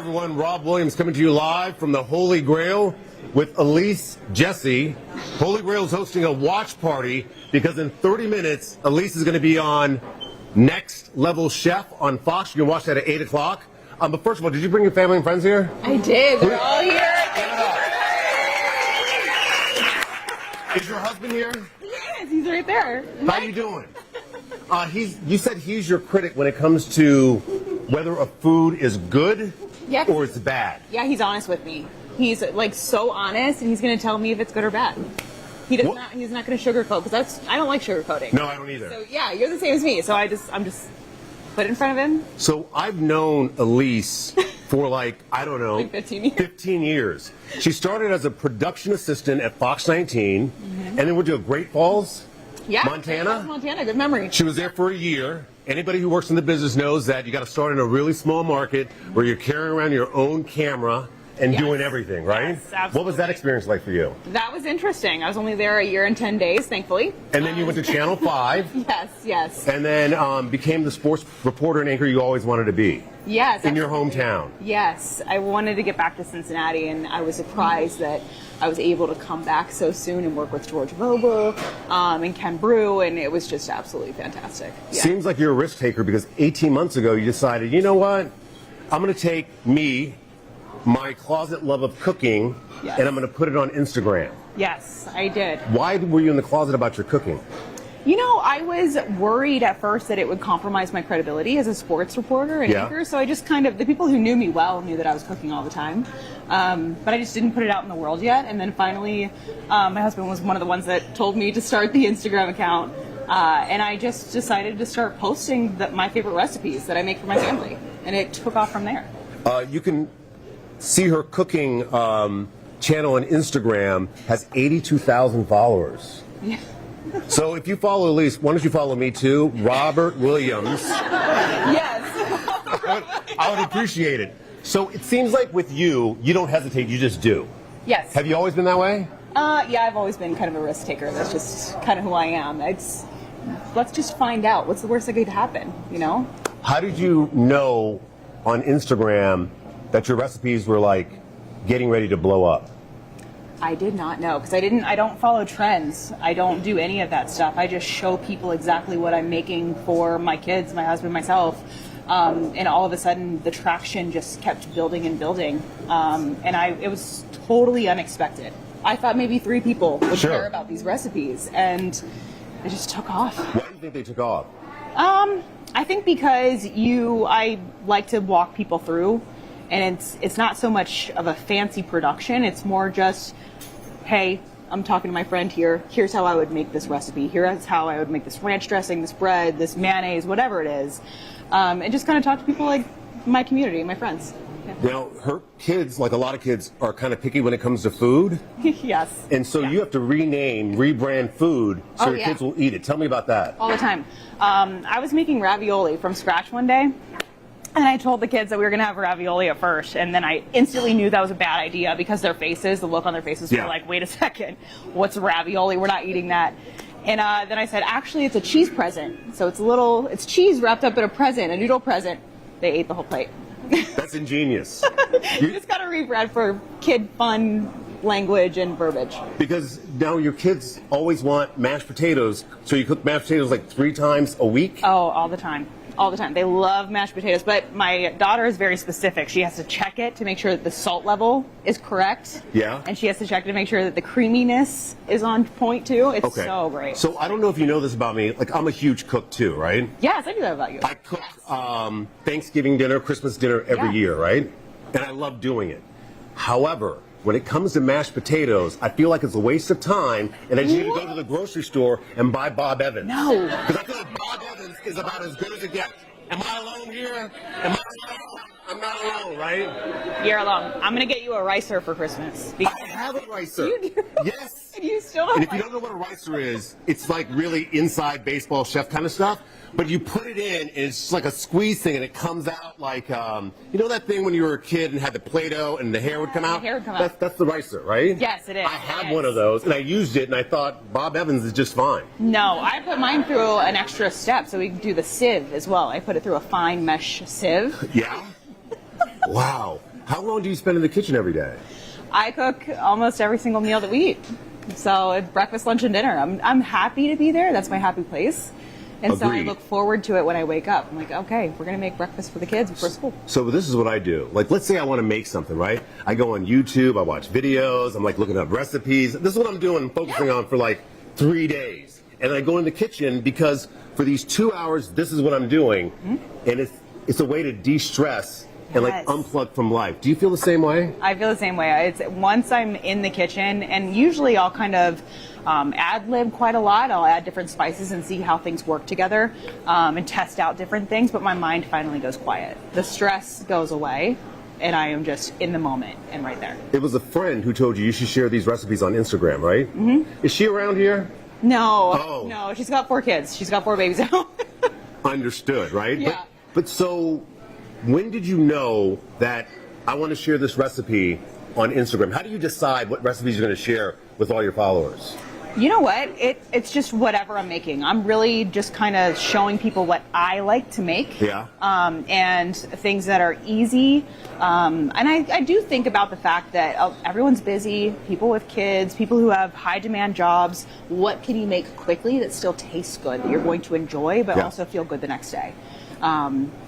everyone. Rob Williams coming to you live from the Holy Grail with Elise Jesse. Holy Grail is hosting a watch party because in 30 minutes, Elise is going to be on Next Level Chef on Fox. You can watch that at 8 o'clock. But first of all, did you bring your family and friends here? I did. They're all here. Is your husband here? Yes, he's right there. How you doing? You said he's your critic when it comes to whether a food is good or it's bad. Yeah, he's honest with me. He's like so honest, and he's going to tell me if it's good or bad. He's not going to sugarcoat because I don't like sugarcoating. No, I don't either. So yeah, you're the same as me. So I'm just put it in front of him. So I've known Elise for like 15 years. 15 years. She started as a production assistant at Fox 19, and then went to Great Falls, Montana. Montana, good memory. She was there for a year. Anybody who works in the business knows that you got to start in a really small market where you're carrying around your own camera and doing everything, right? Yes, absolutely. What was that experience like for you? That was interesting. I was only there a year and 10 days, thankfully. And then you went to Channel 5. Yes. And then became the sports reporter and anchor you always wanted to be. Yes. In your hometown. Yes. I wanted to get back to Cincinnati, and I was surprised that I was able to come back so soon and work with George Vogel and Ken Brew, and it was just absolutely fantastic. Yeah. Seems like you're a risk taker because 18 months ago you decided, you know what? I'm going to take my closet love of cooking, and I'm going to put it on Instagram. Yes, I did. Why were you in the closet about your cooking? You know, I was worried at first that it would compromise my credibility as a sports reporter and anchor, so I just the people who knew me well knew that I was cooking all the time. But I just didn't put it out in the world yet, and then finally my husband was one of the ones that told me to start the Instagram account, and I just decided to start posting my favorite recipes that I make for my family, and it took off from there. You can see her cooking channel on Instagram has 82,000 followers. Yeah. So if you follow Elise, why don't you follow me too? Robert Williams. Yes. I would appreciate it. So it seems like with you don't hesitate, you just do. Yes. Have you always been that way? Yeah, I've always been kind of a risk taker. That's just kind of who I am. Let's just find out. What's the worst that could happen, you know? How did you know on Instagram that your recipes were like getting ready to blow up? I did not know because I don't follow trends. I don't do any of that stuff. I just show people exactly what I'm making for my kids, my husband, myself. And all of a sudden the traction just kept building and building. And it was totally unexpected. I thought maybe 3 people would care about these recipes, and it just took off. Why do you think they took off? I think because I like to walk people through. And it's not so much of a fancy production. It's more just, hey, I'm talking to my friend here. Here's how I would make this recipe. Here's how I would make this ranch dressing, this bread, this mayonnaise, whatever it is. And just kind of talk to people like my community, my friends. Yeah. Now, her kids, like a lot of kids, are kind of picky when it comes to food. Yes. And so you have to rebrand food so your kids will eat it. Tell me about that. All the time. I was making ravioli from scratch one day. And I told the kids that we were going to have ravioli at first, and then I instantly knew that was a bad idea because the look on their faces were like, wait a second, what's ravioli? We're not eating that. And then I said, actually, it's a cheese present. So it's cheese wrapped up in a noodle present. They ate the whole plate. That's ingenious. You just got to rebrand for kid fun language and verbiage. Because now your kids always want mashed potatoes, so you cook mashed potatoes like 3 times a week? Oh, all the time. All the time. They love mashed potatoes, but my daughter is very specific. She has to check it to make sure that the salt level is correct. Yeah. And she has to check to make sure that the creaminess is on point too. It's so great. So I don't know if you know this about me. Like, I'm a huge cook too, right? Yes, I do that about you. I cook Thanksgiving dinner, Christmas dinner every year, right? And I love doing it. However, when it comes to mashed potatoes, I feel like it's a waste of time, and I just need to go to the grocery store and buy Bob Evans. No. Because I feel like Bob Evans is about as good as it gets. Am I alone here? Am I alone? I'm not alone, right? You're alone. I'm going to get you a ricer for Christmas. I have a ricer. You do? Yes. You still have And if you don't know what a ricer is, it's like really inside baseball chef kind of stuff. But you put it in, and it's just like a squeeze thing, and it comes out like, you know that thing when you were a kid and had the Play-Doh and the hair would come out? The hair would come out. That's the ricer, right? Yes, it is. I have one of those, and I used it, and I thought Bob Evans is just fine. No, I put mine through an extra step, so we can do the sieve as well. I put it through a fine mesh sieve. Yeah? Wow. How long do you spend in the kitchen every day? I cook almost every single meal that we eat. So it's breakfast, lunch, and dinner. I'm happy to be there. That's my happy place. And so I Agreed. look forward to it when I wake up. I'm like, okay, we're going to make breakfast for the kids before school. So this is what I do. Like, let's say I want to make something, right? I go on YouTube, I watch videos, I'm like looking up recipes. This is what I'm doing, focusing on for like 3 days. And I go in the kitchen because for these 2 hours, this is what I'm doing. And it's a way to de-stress and like Yes. unplug from life. Do you feel the same way? I feel the same way. It's once I'm in the kitchen, and usually I'll kind of ad-lib quite a lot. I'll add different spices and see how things work together and test out different things, but my mind finally goes quiet. The stress goes away, and I am just in the moment and right there. It was a friend who told you should share these recipes on Instagram, right? Is she around here? No, Oh. no, she's got 4 kids. She's got 4 babies at home. Understood, right? Yeah. But so, when did you know that I want to share this recipe on Instagram? How do you decide what recipes you're going to share with all your followers? You know what? It's just whatever I'm making. I'm really just kind of showing people what I like to make. Yeah. And things that are easy. And I do think about the fact that everyone's busy, people with kids, people who have high demand jobs. What can you make quickly that still tastes good, that you're going to enjoy, but Yeah. also feel good the next day?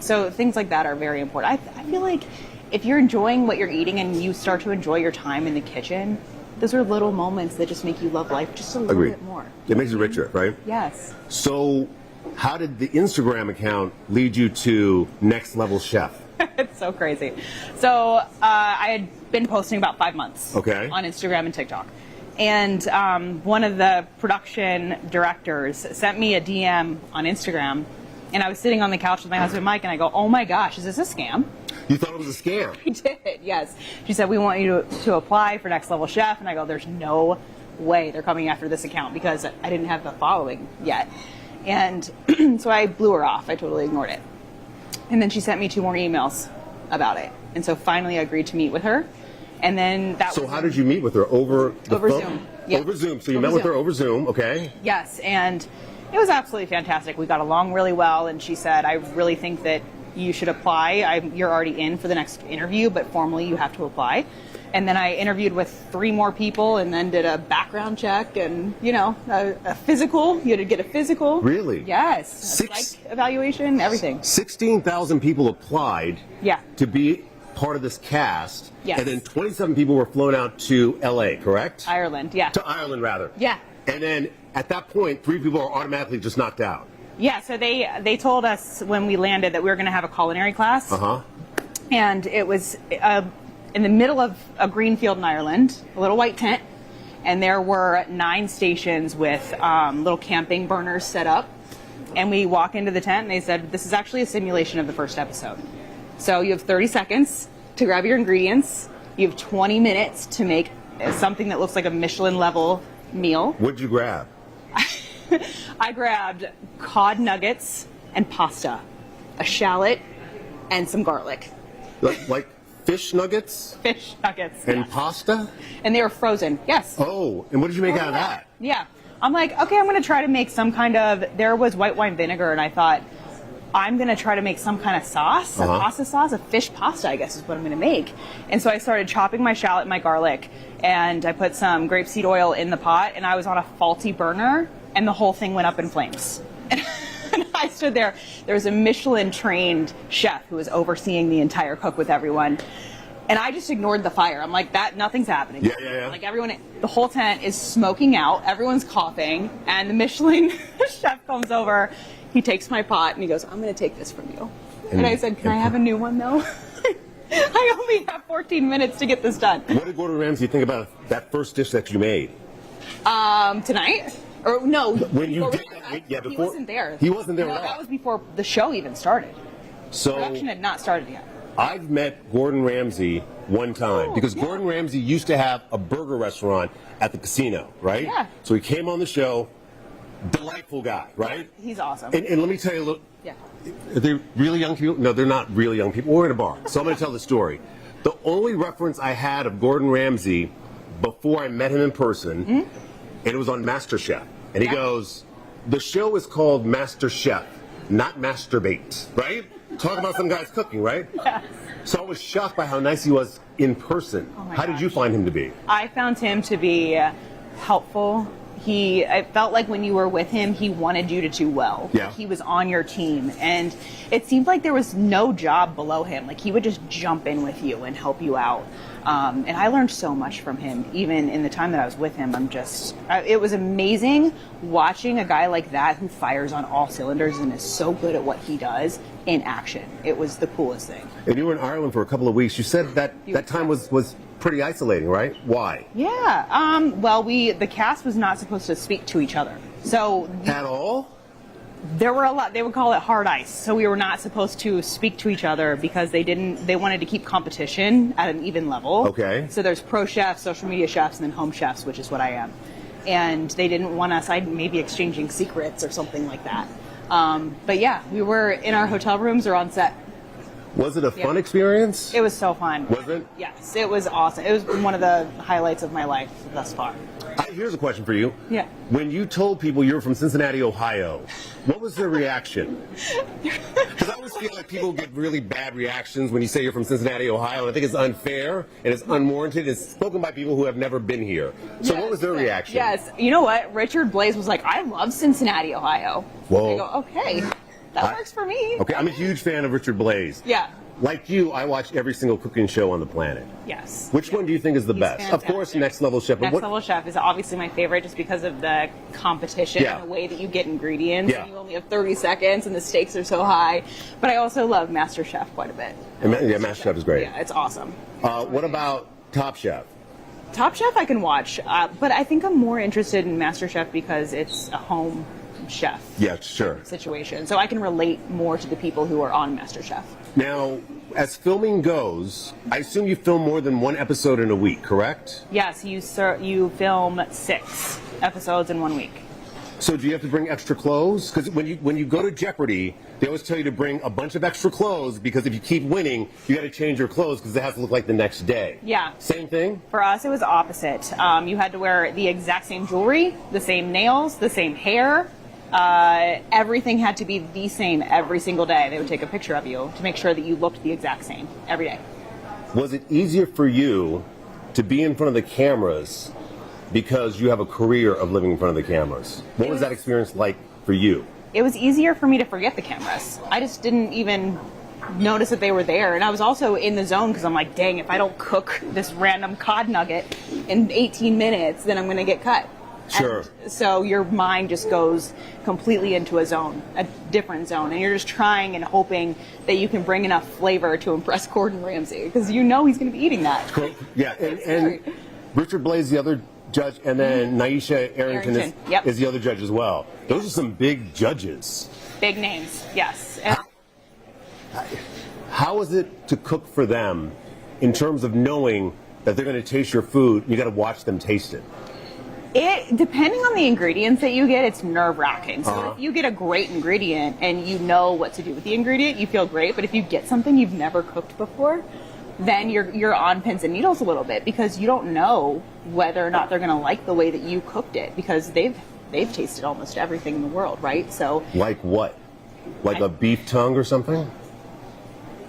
So things like that are very important. I feel like if you're enjoying what you're eating and you start to enjoy your time in the kitchen, those are little moments that just make you love life just a little Agreed. bit more. It makes it richer, right? Yes. So, how did the Instagram account lead you to Next Level Chef? It's so crazy. So I had been posting about 5 months Okay. on Instagram and TikTok. And one of the production directors sent me a DM on Instagram. And I was sitting on the couch with my husband, Mike, and I go, oh my gosh, is this a scam? You thought it was a scam? I did, yes. She said, we want you to apply for Next Level Chef. And I go, there's no way they're coming after this account because I didn't have the following yet. And so I blew her off. I totally ignored it. And then she sent me 2 more emails about it. And so finally I agreed to meet with her. And then that So was how did you meet with her? Over the Over phone? Zoom. Yeah. Over Zoom. So you Over met with her Zoom. over Zoom, okay? Yes, and it was absolutely fantastic. We got along really well, and she said, I really think that you should apply. You're already in for the next interview, but formally you have to apply. And then I interviewed with 3 more people and then did a background check and, a physical. You had to get a physical. Really? Yes. A 6 psych evaluation, everything. 16,000 people applied Yeah. to be part of this cast. Yes. And then 27 people were flown out to LA, correct? Ireland, yeah. To Ireland, rather. Yeah. And then at that point, 3 people are automatically just knocked out. Yeah, so they told us when we landed that we were going to have a culinary class. Uh-huh. And it was in the middle of a green field in Ireland, a little white tent, and there were 9 stations with little camping burners set up. And we walk into the tent, and they said, this is actually a simulation of the first episode. So you have 30 seconds to grab your ingredients. You have 20 minutes to make something that looks like a Michelin-level meal. What'd you grab? I grabbed cod nuggets and pasta, a shallot, and some garlic. Like fish nuggets Fish nuggets. and yeah. pasta? And they were frozen. Yes. Oh, and what did you make out of that? Yeah. I'm like, okay, I'm going to try to make some kind of, there was white wine vinegar, and I thought, I'm going to try to make some kind of sauce, a pasta sauce, a fish pasta, I guess is what I'm going to make. And so I started chopping my shallot and my garlic, and I put some grapeseed oil in the pot, and I was on a faulty burner, and the whole thing went up in flames. And I stood there. There was a Michelin-trained chef who was overseeing the entire cook with everyone. And I just ignored the fire. I'm like, nothing's happening. Yeah. Like the whole tent is smoking out. Everyone's coughing. And the Michelin chef comes over. He takes my pot and he goes, I'm going to take this from you. And I said, can I have a new one though? I only have 14 minutes to get this done. What did Gordon Ramsay think about that first dish that you made? Tonight? Or no. When you did before- that, yeah, he before- wasn't there. he wasn't there No, at all. that was before the show even started. So Production had not started yet. I've met Gordon Ramsay one time because yeah. Gordon Ramsay used to have a burger restaurant at the casino, right? Yeah. So he came on the show. Delightful guy, right? He's awesome. And let me tell you a little. Yeah. Are they really young people? No, they're not really young people. We're in a bar. So I'm going to tell the story. The only reference I had of Gordon Ramsay before I met him in person, and it was on MasterChef. And he Yeah. goes, the show is called MasterChef, not Masturbate, right? Talk about some guys cooking, right? Yes. So I was shocked by how nice he was in person. Oh my How did you gosh. find him to be? I found him to be helpful. I felt like when you were with him, he wanted you to do well. Yeah. Like he was on your team, and it seemed like there was no job below him. Like he would just jump in with you and help you out. And I learned so much from him, even in the time that I was with him. It was amazing watching a guy like that who fires on all cylinders and is so good at what he does in action. It was the coolest thing. And you were in Ireland for a couple of weeks. You said that time was pretty isolating, right? Why? Yeah. Well, the cast was not supposed to speak to each other. So At all? there were a lot. They would call it hard ice. So we were not supposed to speak to each other because they wanted to keep competition at an even level. Okay. So there's pro chefs, social media chefs, and then home chefs, which is what I am. And they didn't want us, maybe exchanging secrets or something like that. But yeah, we were in our hotel rooms or on set. Was it a fun experience? It was so fun. Was it? Yes, it was awesome. It was one of the highlights of my life thus far. Here's a question for you. Yeah. When you told people you were from Cincinnati, Ohio, what was their reaction? Because I always feel like people get really bad reactions when you say you're from Cincinnati, Ohio, and I think it's unfair and it's unwarranted. It's spoken by people who have never been here. So what was their reaction? Yes. You know what? Richard Blaze was like, I love Cincinnati, Ohio. Whoa. I go, okay, that works for me. Okay, I'm a huge fan of Richard Blaze. Yeah. Like you, I watch every single cooking show on the planet. Yes. Which one do you think is the He's best? Of course, fantastic. Next Level Chef. But Next Level Chef is obviously my favorite just because of the competition Yeah. and the way that you get ingredients. Yeah. And you only have 30 seconds and the stakes are so high. But I also love Master Chef quite a bit. Yeah, Master Chef is great. Yeah, it's awesome. What about Top Chef? Top Chef I can watch, but I think I'm more interested in Master Chef because it's a home chef Yeah, sure. situation. So I can relate more to the people who are on Master Chef. Now, as filming goes, I assume you film more than one episode in a week, correct? Yes, you film 6 episodes in 1 week. So do you have to bring extra clothes? Because when you go to Jeopardy, they always tell you to bring a bunch of extra clothes because if you keep winning, you got to change your clothes because it has to look like the next day. Yeah. Same thing? For us, it was opposite. You had to wear the exact same jewelry, the same nails, the same hair. Everything had to be the same every single day. They would take a picture of you to make sure that you looked the exact same every day. Was it easier for you to be in front of the cameras because you have a career of living in front of the cameras? What was that experience like for you? It was easier for me to forget the cameras. I just didn't even notice that they were there. And I was also in the zone because I'm like, dang, if I don't cook this random cod nugget in 18 minutes, then I'm going to get cut. Sure. And so your mind just goes completely into a zone, a different zone, and you're just trying and hoping that you can bring enough flavor to impress Gordon Ramsay because you know he's going to be eating that. Yeah, and Richard Blaze, the other judge, and then Naisha Arrington Yep. is the other judge as well. Those are some big judges. Big names, yes. And How is it to cook for them in terms of knowing that they're going to taste your food? You got to watch them taste it. depending on the ingredients that you get, it's nerve-wracking. So if you get a great ingredient and you know what to do with the ingredient, you feel great. But if you get something you've never cooked before, then you're on pins and needles a little bit because you don't know whether or not they're going to like the way that you cooked it because they've tasted almost everything in the world, right? So Like what? Like a beef tongue or something?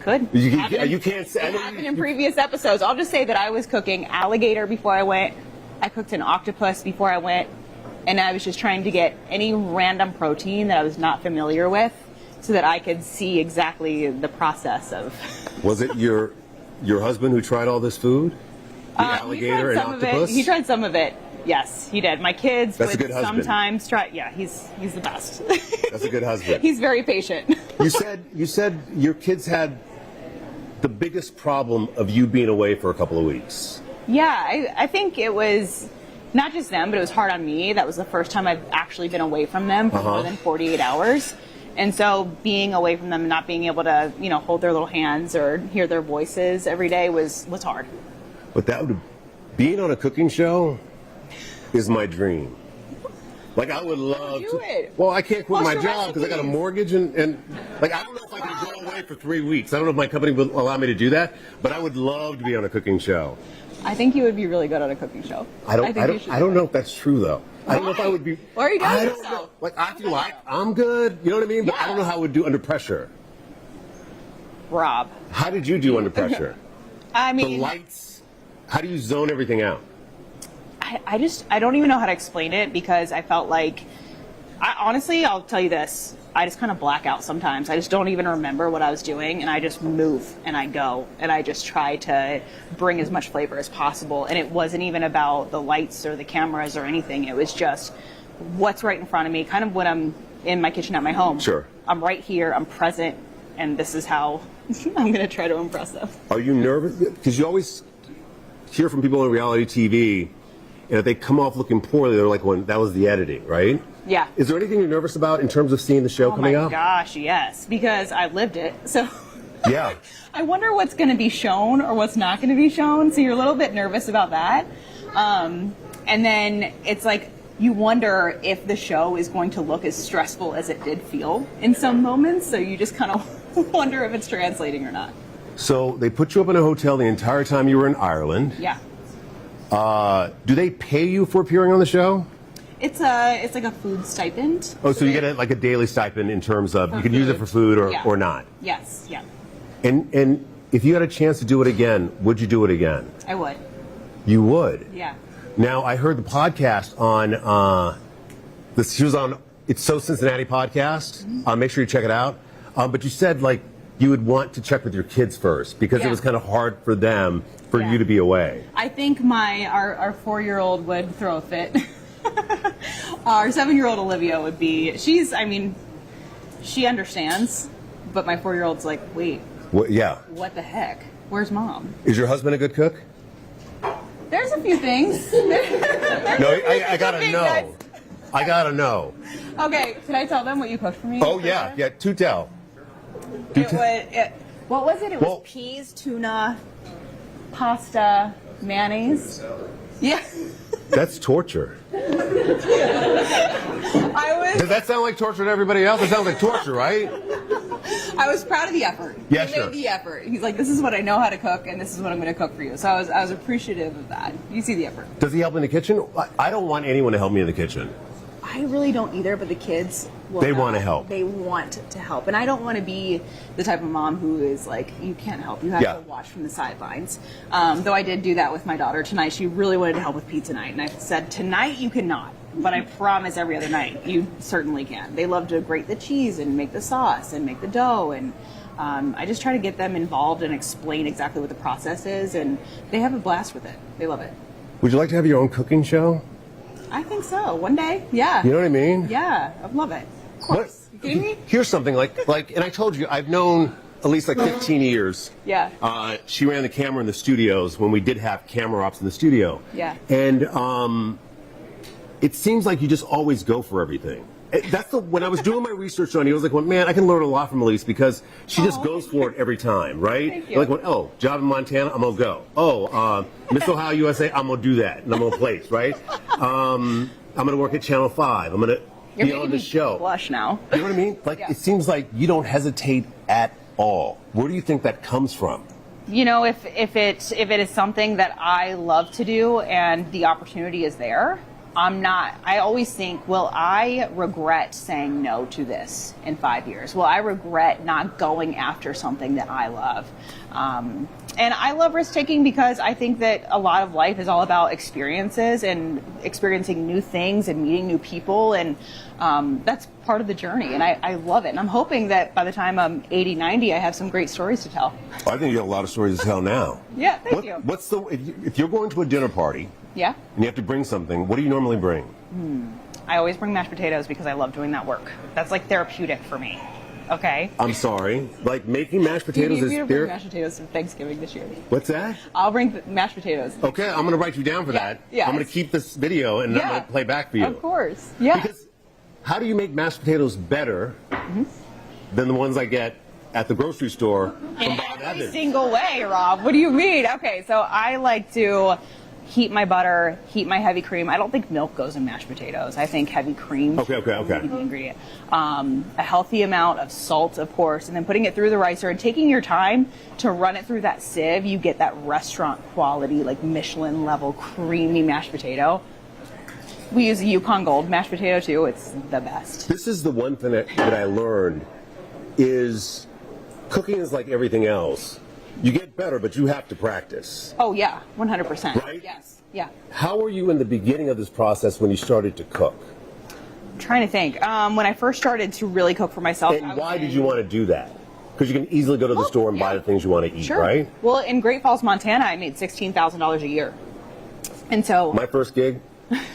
could You can't say. It happened in previous episodes. I'll just say that I was cooking alligator before I went. I cooked an octopus before I went, and I was just trying to get any random protein that I was not familiar with so that I could see exactly the process of. Was it your husband who tried all this food? The alligator and octopus? He tried some of it. Yes, he did. My kids That's a would good husband. sometimes try. Yeah, he's the best. That's a good husband. He's very patient. You said your kids had the biggest problem of you being away for a couple of weeks. Yeah, I think it was not just them, but it was hard on me. That was the first time I've actually been away from them for more than 48 hours. And so being away from them and not being able to, hold their little hands or hear their voices every day was hard. But being on a cooking show is my dream. Like I would love Do to. it. Well, I can't quit What's my your job because I got a recipes? mortgage and like I don't know if I can go away for 3 weeks. I don't know if my company will allow me to do that, but I would love to be on a cooking show. I think you would be really good on a cooking show. I don't know if that's true though. I don't know if I would be. Why are you doing I don't yourself? know. Like I feel like I'm good. You know what I mean? But I don't know how I would do under pressure. Rob. How did you do under pressure? I The mean, lights. How do you zone everything out? I don't even know how to explain it because I felt like, honestly, I'll tell you this. I just kind of black out sometimes. I just don't even remember what I was doing, and I just move and I go and I just try to bring as much flavor as possible. And it wasn't even about the lights or the cameras or anything. It was just what's right in front of me, kind of when I'm in my kitchen at my home. Sure. I'm right here, I'm present, and this is how I'm going to try to impress them. Are you nervous? Because you always hear from people on reality TV, and if they come off looking poorly, they're like, well, that was the editing, right? Yeah. Is there anything you're nervous about in terms of seeing the show coming up? Oh my gosh, yes, because I lived it. So Yeah. I wonder what's going to be shown or what's not going to be shown. So you're a little bit nervous about that. And then it's like you wonder if the show is going to look as stressful as it did feel in some moments. So you just kind of wonder if it's translating or not. So they put you up in a hotel the entire time you were in Ireland. Yeah. Do they pay you for appearing on the show? It's like a food stipend. Oh, so you get like a daily stipend in terms of you can use it for food or not. Yes, yeah. And if you had a chance to do it again, would you do it again? I would. You would? Yeah. Now, I heard the podcast on, she was on It's So Cincinnati podcast. Make sure you check it out. But you said like you would want to check with your kids first because it was kind of hard for them, for you to be away. I think our 4-year-old would throw a fit. Our 7-year-old Olivia would be, she understands, but my 4-year-old's like, wait, what the heck? Where's mom? Is your husband a good cook? There's a few things. No, I gotta know. I gotta know. Okay, can I tell them what you cooked for me? Oh, yeah, to tell. What was it? It was peas, tuna, pasta, mayonnaise. Yeah. That's torture. I Does that sound like torture to everybody else? It sounds like torture, right? was proud of the effort. Yeah, he sure. made the effort. He's like, this is what I know how to cook, and this is what I'm going to cook for you. So I was appreciative of that. You see the effort. Does he help in the kitchen? I don't want anyone to help me in the kitchen. I really don't either, but the kids They want to help. They want to help. And I don't want to be the type of mom who is like, you can't help. You have to watch from the sidelines. Though I did do that with my daughter tonight. She really wanted to help with pizza night. And I said, tonight you cannot. But I promise every other night you certainly can. They love to grate the cheese and make the sauce and make the dough. And I just try to get them involved and explain exactly what the process is. And they have a blast with it. They love it. Would you like to have your own cooking show? I think so. One day. Yeah. You know what I mean? Yeah. I love it. Of course. You kidding me? Here's something like, and I told you, I've known Elise like 15 years. Yeah. She ran the camera in the studios when we did have camera ops in the studio. Yeah. And it seems like you just always go for everything. When I was doing my research on you, I was like, well, man, I can learn a lot from Elise because she just goes for it every time, right? Thank you. Like, job in Montana, I'm gonna go. Oh, Miss Ohio USA, I'm gonna do that, and I'm gonna place, right? I'm gonna work at Channel 5. I'm gonna be on the show. Blush now. You know what I mean? Like, it seems like you don't hesitate at all. Where do you think that comes from? You know, if it is something that I love to do and the opportunity is there, I always think, will I regret saying no to this in 5 years? Will I regret not going after something that I love? And I love risk taking because I think that a lot of life is all about experiences and experiencing new things and meeting new people. And that's part of the journey. And I love it. And I'm hoping that by the time I'm 80, 90, I have some great stories to tell. I think you have a lot of stories to tell now. Yeah, thank you. If you're going to a dinner party, yeah, and you have to bring something, what do you normally bring? I always bring mashed potatoes because I love doing that work. That's like therapeutic for me. Okay. I'm sorry. Like making mashed potatoes is You're bring mashed potatoes for Thanksgiving this year. What's that? I'll bring mashed potatoes. Okay, I'm going to write you down for that. Yeah. I'm going to keep this video and I'm going to play back for you. Of course. Yeah. Because how do you make mashed potatoes better than the ones I get at the grocery store from Bob Every Evans? single way, Rob. What do you mean? Okay, so I like to heat my butter, heat my heavy cream. I don't think milk goes in mashed potatoes. I think heavy cream Okay. is the ingredient. A healthy amount of salt, of course, and then putting it through the ricer and taking your time to run it through that sieve. You get that restaurant quality, like Michelin level creamy mashed potato. We use a Yukon Gold mashed potato too. It's the best. This is the one thing that I learned is cooking is like everything else. You get better, but you have to practice. Oh yeah, 100%. Right? Yes. Yeah. How were you in the beginning of this process when you started to cook? I'm trying to think. When I first started to really cook for myself. And why did you want to do that? Because you can easily go to the store and buy the things you want to eat, Sure. right? Well, in Great Falls, Montana, I made $16,000 a year. And so. My first gig,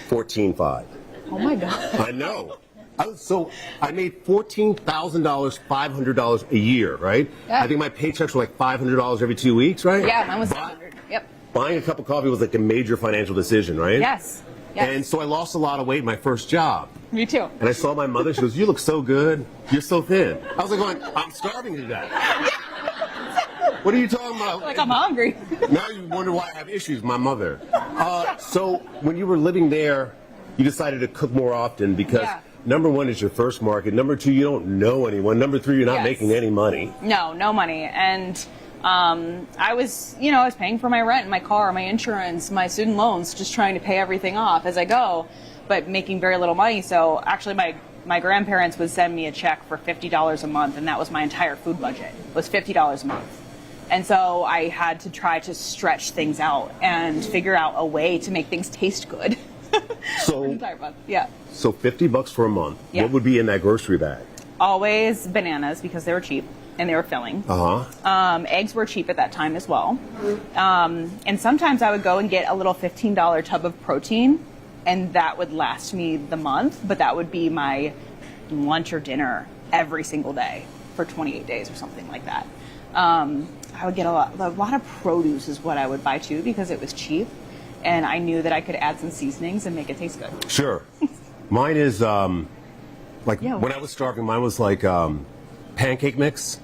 $14,500. Oh my God. I know. I made $14,000, $500 a year, right? Yeah. I think my paychecks were like $500 every 2 weeks, right? Yeah, mine was 700. Yep. Buying a cup of coffee was like a major financial decision, right? Yes. Yes. And so I lost a lot of weight in my first job. Me too. And I saw my mother, she goes, "You look so good. You're so thin." I was like going, "I'm starving to death." What are you talking about? Like, I'm hungry. Now you wonder why I have issues, my mother. So when you were living there, you decided to cook more often because number one, it's your first market. Number two, you don't know anyone. Number three, you're not making any money. No money. And I was paying for my rent, my car, my insurance, my student loans, just trying to pay everything off as I go, but making very little money. So actually my grandparents would send me a check for $50 a month, and that was my entire food budget, was $50 a month. And so I had to try to stretch things out and figure out a way to make things taste good. So, entire month. Yeah. So $50 for a month. Yeah. What would be in that grocery bag? Always bananas because they were cheap and they were filling. Eggs were cheap at that time as well. And sometimes I would go and get a little $15 tub of protein, and that would last me the month, but that would be my lunch or dinner every single day for 28 days or something like that. I would get a lot of produce is what I would buy too because it was cheap, and I knew that I could add some seasonings and make it taste good. Sure. Mine is when I was starving, mine was like pancake mix,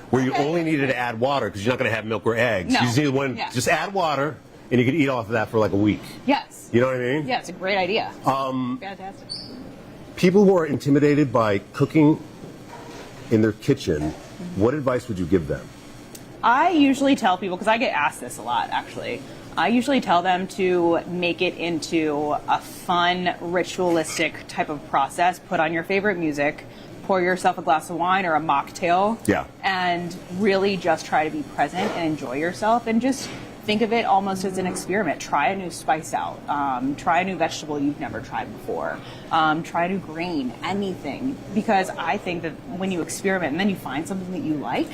where you only needed to add water because you're not going to have milk or eggs. No. You just need just add water, and you could eat off of that for like a week. Yes. You know what I mean? Yeah, it's a great idea. Fantastic. People who are intimidated by cooking in their kitchen, what advice would you give them? I usually tell people, because I get asked this a lot actually, I usually tell them to make it into a fun, ritualistic type of process. Put on your favorite music, pour yourself a glass of wine or a mocktail, and really just try to be present and enjoy yourself, and just think of it almost as an experiment. Try a new spice out. Try a new vegetable you've never tried before. Try a new grain, anything. Because I think that when you experiment and then you find something that you like,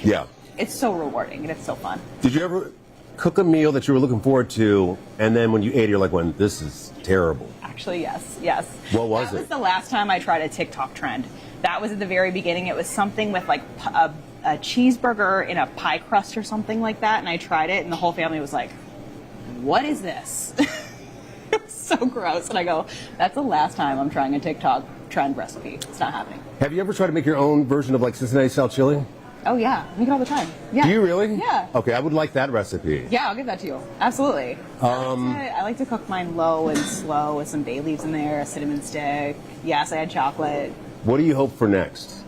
it's so rewarding and it's so fun. Did you ever cook a meal that you were looking forward to, and then when you ate it, you're like, "Well, this is terrible"? Actually, yes. What was it? That was the last time I tried a TikTok trend. That was at the very beginning. It was something with like a cheeseburger in a pie crust or something like that, and I tried it, and the whole family was like, "What is this?" It was so gross. And I go, "That's the last time I'm trying a TikTok trend recipe. It's not happening." Have you ever tried to make your own version of like Cincinnati style chili? Oh yeah, I make it all the time. Yeah. Do you really? Yeah. Okay, I would like that recipe. Yeah, I'll give that to you. Absolutely. I like to cook mine low and slow with some bay leaves in there, a cinnamon stick. Yes, I had chocolate. What do you hope for next?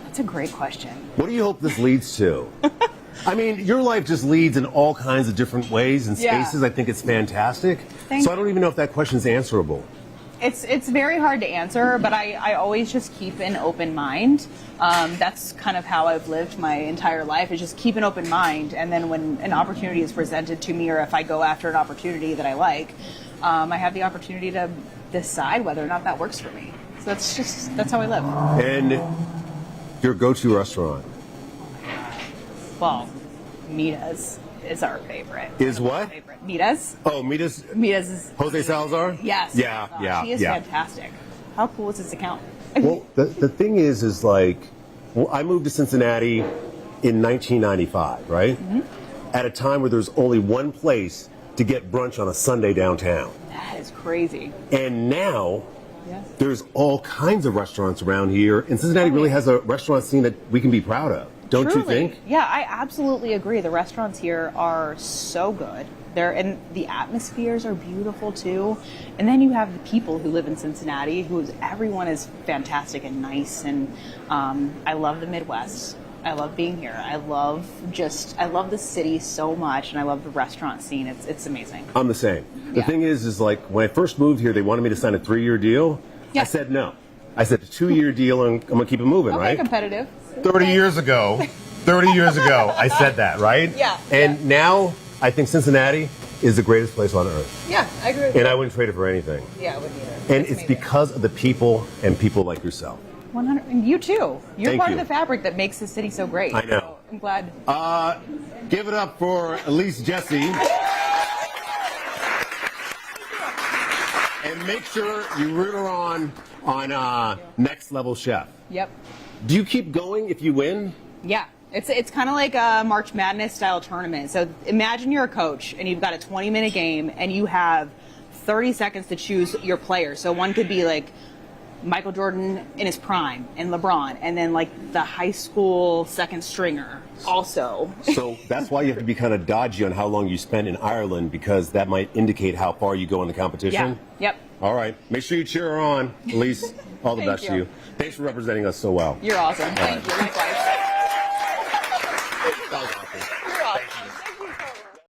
That's a great question. What do you hope this leads to? I mean, your life just leads in all kinds of different ways and spaces. I think it's fantastic. I don't even know if that question's answerable. It's very hard to answer, but I always just keep an open mind. That's kind of how I've lived my entire life, is just keep an open mind. And then when an opportunity is presented to me, or if I go after an opportunity that I like, I have the opportunity to decide whether or not that works for me. So that's how I live. And your go-to restaurant? Well, Mita's is our favorite. Is what? Favorite. Mita's. Oh, Mita's. Mita's is Jose Salazar? Yes. Yeah. She is fantastic. How cool is this account? Well, the thing is like, I moved to Cincinnati in 1995, right? At a time where there's only one place to get brunch on a Sunday downtown. That is crazy. And now, there's all kinds of restaurants around here, and Cincinnati really has a restaurant scene that we can be proud of. Don't you think? Yeah, I absolutely agree. The restaurants here are so good. And the atmospheres are beautiful too. And then you have the people who live in Cincinnati, everyone is fantastic and nice. And I love the Midwest. I love being here. I love the city so much, and I love the restaurant scene. It's amazing. I'm the same. The thing is like when I first moved here, they wanted me to sign a 3-year deal. I said no. I said a 2-year deal, and I'm gonna keep it moving, right? Competitive. 30 years ago, 30 years ago, I said that, right? Yeah. And now, I think Cincinnati is the greatest place on earth. Yeah, I agree with And you. I wouldn't trade it for anything. Yeah, I wouldn't either. And it's because of the people and people like yourself. 100. And you too. You're Thank part you. of the fabric that makes the city so great. I know. So I'm glad. Give it up for Elise Jesse. And make sure you root her on Next Level Chef. Yep. Do you keep going if you win? Yeah. It's kind of like a March Madness style tournament. So imagine you're a coach and you've got a 20-minute game and you have 30 seconds to choose your player. So one could be like Michael Jordan in his prime and LeBron, and then like the high school second stringer also. So that's why you have to be kind of dodgy on how long you spent in Ireland, because that might indicate how far you go in the competition. Yeah. Yep. All right. Make sure you cheer her on. Elise, all the Thank best to you. you. Thanks for representing us so well. You're awesome. Thank you. Likewise.